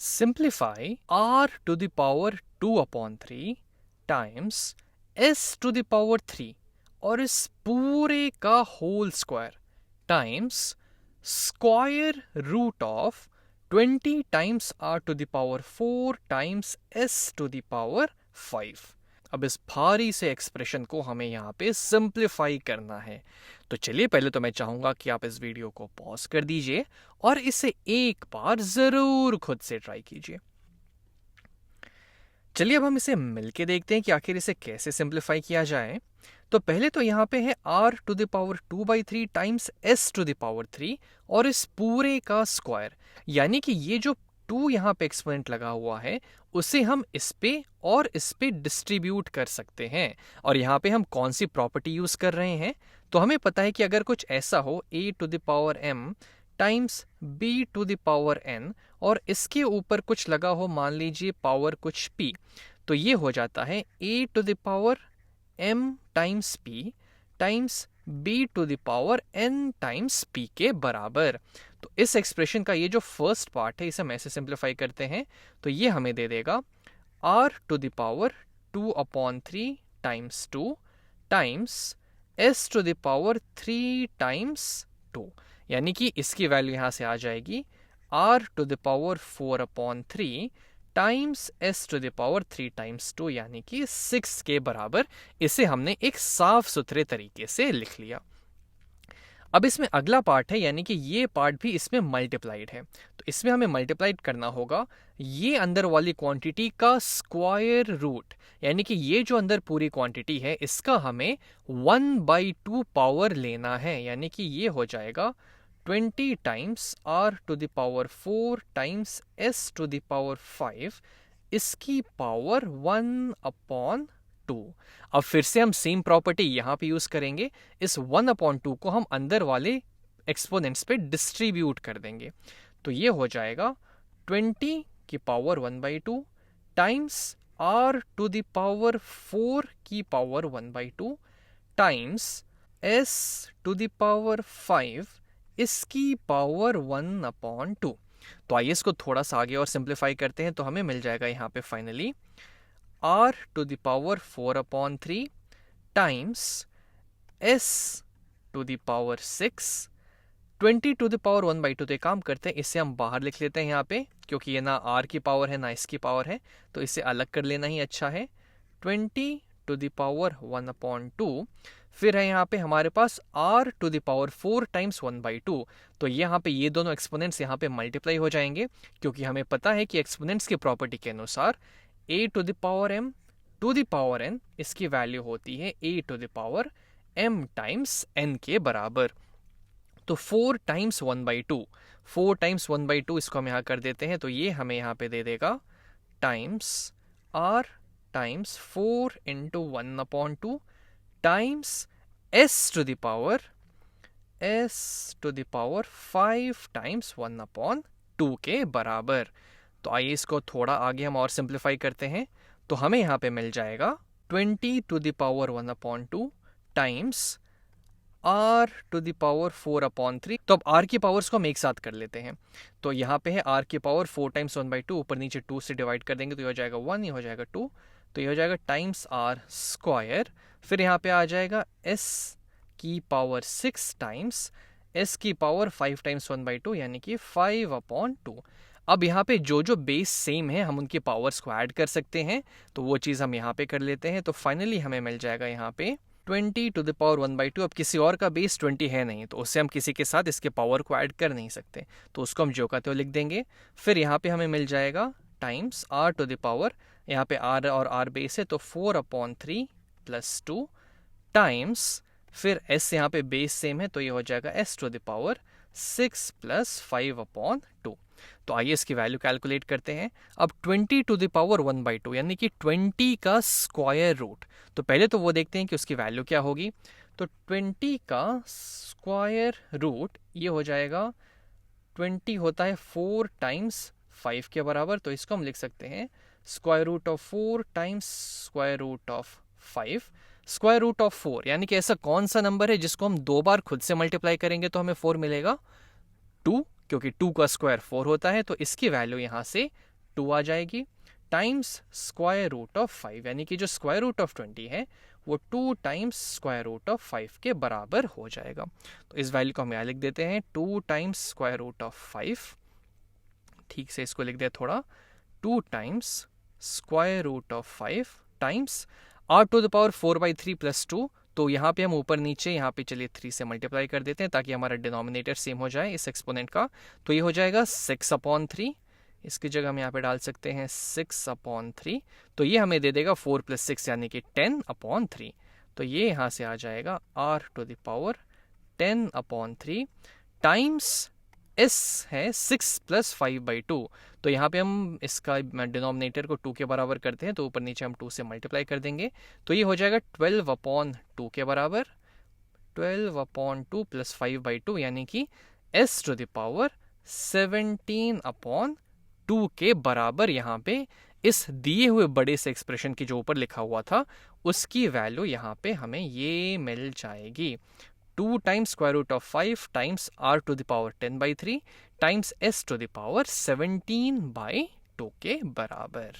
Simplify r to the power 2/3 times s to the power 3 और इस पूरे का whole square times square root of 20 times r to the power 4 times s to the power 5। अब इस भारी से expression को हमें यहाँ पे सिंप्लीफाई करना है। तो चलिए पहले तो मैं चाहूंगा कि आप इस वीडियो को पॉज कर दीजिए और इसे एक बार जरूर खुद से ट्राई कीजिए। चलिए अब हम इसे मिलके देखते हैं कि आखिर इसे कैसे सिंप्लीफाई किया जाए। तो पहले तो यहाँ पे है r to the power 2/3 times s to the power 3 और इस पूरे का स्क्वायर, यानी कि ये जो 2 यहाँ पे एक्सपोनेंट लगा हुआ है उसे हम इस पे और इस पे डिस्ट्रीब्यूट कर सकते हैं। और यहाँ पे हम कौन सी प्रॉपर्टी यूज कर रहे हैं, तो हमें पता है कि अगर कुछ ऐसा हो a to the power m times b to the power n और इसके ऊपर कुछ लगा हो, मान लीजिए पावर कुछ p, तो ये हो जाता है a to the power m times p times b to the power n times p के बराबर। तो इस एक्सप्रेशन का ये जो फर्स्ट पार्ट है इसे हम ऐसे सिंप्लीफाई करते हैं तो ये हमें दे देगा r to the power 2/3 times 2 times s to the power 3 times 2, यानी कि इसकी वैल्यू यहाँ से आ जाएगी r to the power 4/3 times s to the power 3 times 2, यानी कि 6 के बराबर। इसे हमने एक साफ सुथरे तरीके से लिख लिया। अब इसमें अगला पार्ट है, यानी कि ये पार्ट भी इसमें मल्टीप्लाइड है, तो इसमें हमें मल्टीप्लाइड करना होगा ये अंदर वाली क्वांटिटी का स्क्वायर रूट, यानी कि ये जो अंदर पूरी क्वांटिटी है इसका हमें 1/2 पावर लेना है, यानी कि ये हो जाएगा 20 times r to the power 4 times s to the power 5 इसकी पावर 1/2। अब फिर से हम सेम प्रॉपर्टी यहाँ पे यूज करेंगे, इस 1/2 को हम अंदर वाले एक्सपोनेंट्स पे डिस्ट्रीब्यूट कर देंगे, तो ये हो जाएगा 20 की power 1/2 times r to the power 4 की power 1/2 times s to the power 5 इसकी पावर 1/2। तो आइए इसको थोड़ा सा आगे और सिंप्लीफाई करते हैं, तो हमें मिल जाएगा यहाँ पे finally r to the power 4/3 times s to the power 6 20 to the power 1/2। तो एक काम करते हैं, इसे हम बाहर लिख लेते हैं यहाँ पे, क्योंकि ये ना r की पावर है ना इसकी पावर है, तो इसे अलग कर लेना ही अच्छा है। 20 टू द पावर 1/2, फिर है यहाँ पे हमारे पास r to the power 4 times 1/2। तो यहाँ पे ये दोनों एक्सपोनेंट्स यहाँ पे मल्टीप्लाई हो जाएंगे, क्योंकि हमें पता है कि एक्सपोनेंट्स की प्रॉपर्टी के अनुसार a to the power m to the power n इसकी वैल्यू होती है a to the power m times n के बराबर। तो 4 टाइम्स 1/2, 4 टाइम्स 1/2 इसको हम यहाँ कर देते हैं, तो ये हमें यहाँ पे दे देगा times r times 4 into 1/2 times s to the power 5 times 1/2 के बराबर। तो आइए इसको थोड़ा आगे हम और सिंप्लीफाई करते हैं, तो हमें यहाँ पे मिल जाएगा 20 to the power 1/2 times r to the power 4/3। तो अब r की पावर्स को हम एक साथ कर लेते हैं, तो यहाँ पे है r की पावर 4 टाइम्स 1/2, ऊपर नीचे 2 से डिवाइड कर देंगे तो ये हो जाएगा 1, ये हो जाएगा 2, तो ये हो जाएगा टाइम्स r स्क्वायर। फिर यहाँ पे आ जाएगा s की पावर 6 टाइम्स s की पावर 5 टाइम्स 1/2, यानी कि 5/2। अब यहाँ पे जो जो बेस सेम है हम उनके पावर्स को ऐड कर सकते हैं, तो वो चीज़ हम यहाँ पे कर लेते हैं। तो फाइनली हमें मिल जाएगा यहाँ पे 20 टू द पावर 1/2। अब किसी और का बेस 20 है नहीं, तो उससे हम किसी के साथ इसके पावर को ऐड कर नहीं सकते, तो उसको हम जो का त्यों लिख देंगे। फिर यहाँ पे हमें मिल जाएगा times r to the power, यहाँ पे r और r बेस है तो 4/3 प्लस 2 टाइम्स, फिर s यहाँ पे बेस सेम है तो ये हो जाएगा s to the power 6 plus 5/2। तो आइए इसकी वैल्यू कैलकुलेट करते हैं। अब 20 टू द पावर 1/2 यानी कि 20 का स्क्वायर रूट, तो पहले तो वो देखते हैं कि उसकी वैल्यू क्या होगी। तो 20 का स्क्वायर रूट ये हो जाएगा, 20 होता है 4 टाइम्स 5 के बराबर, तो इसको हम लिख सकते हैं square root of 4 times square root of 5। Square root of 4 यानी कि ऐसा कौन सा नंबर है जिसको हम 2 बार खुद से मल्टीप्लाई करेंगे तो हमें 4 मिलेगा, 2 क्योंकि 2 का स्क्वायर 4 होता है, तो इसकी वैल्यू यहाँ से 2 आ जाएगी, टाइम्स स्क्वायर रूट ऑफ 5, यानी कि जो स्क्वायर रूट ऑफ 20 है वो 2 टाइम्स स्क्वायर रूट ऑफ 5 के बराबर हो जाएगा। तो इस वैल्यू को हम यहाँ लिख देते हैं 2 टाइम्स स्क्वायर रूट ऑफ 5, ठीक से इसको लिख दे थोड़ा, 2 times square root of 5 times r to the power 4/3 plus 2, तो यहाँ पे हम ऊपर नीचे यहाँ पे चलिए 3 से मल्टीप्लाई कर देते हैं ताकि हमारा डिनोमिनेटर सेम हो जाए इस एक्सपोनेंट का। तो ये हो जाएगा 6/3, इसकी जगह हम यहाँ पे डाल सकते हैं 6/3, तो ये हमें दे देगा 4 + 6 यानी कि 10/3। तो ये यहाँ से आ जाएगा r to the power 10/3 times s है 6 + 5/2। तो यहाँ पे हम इसका डिनोमिनेटर को 2 के बराबर करते हैं, तो ऊपर नीचे हम 2 से मल्टीप्लाई कर देंगे, तो ये हो जाएगा 12/2 के बराबर, 12/2 + 5/2 यानी कि s टू द पावर 17/2 के बराबर। यहाँ पे इस दिए हुए बड़े से एक्सप्रेशन की जो ऊपर लिखा हुआ था उसकी वैल्यू यहाँ पे हमें ये मिल जाएगी, 2 times square root of 5 times r to the power 10/3 times s to the power 17/2 के बराबर।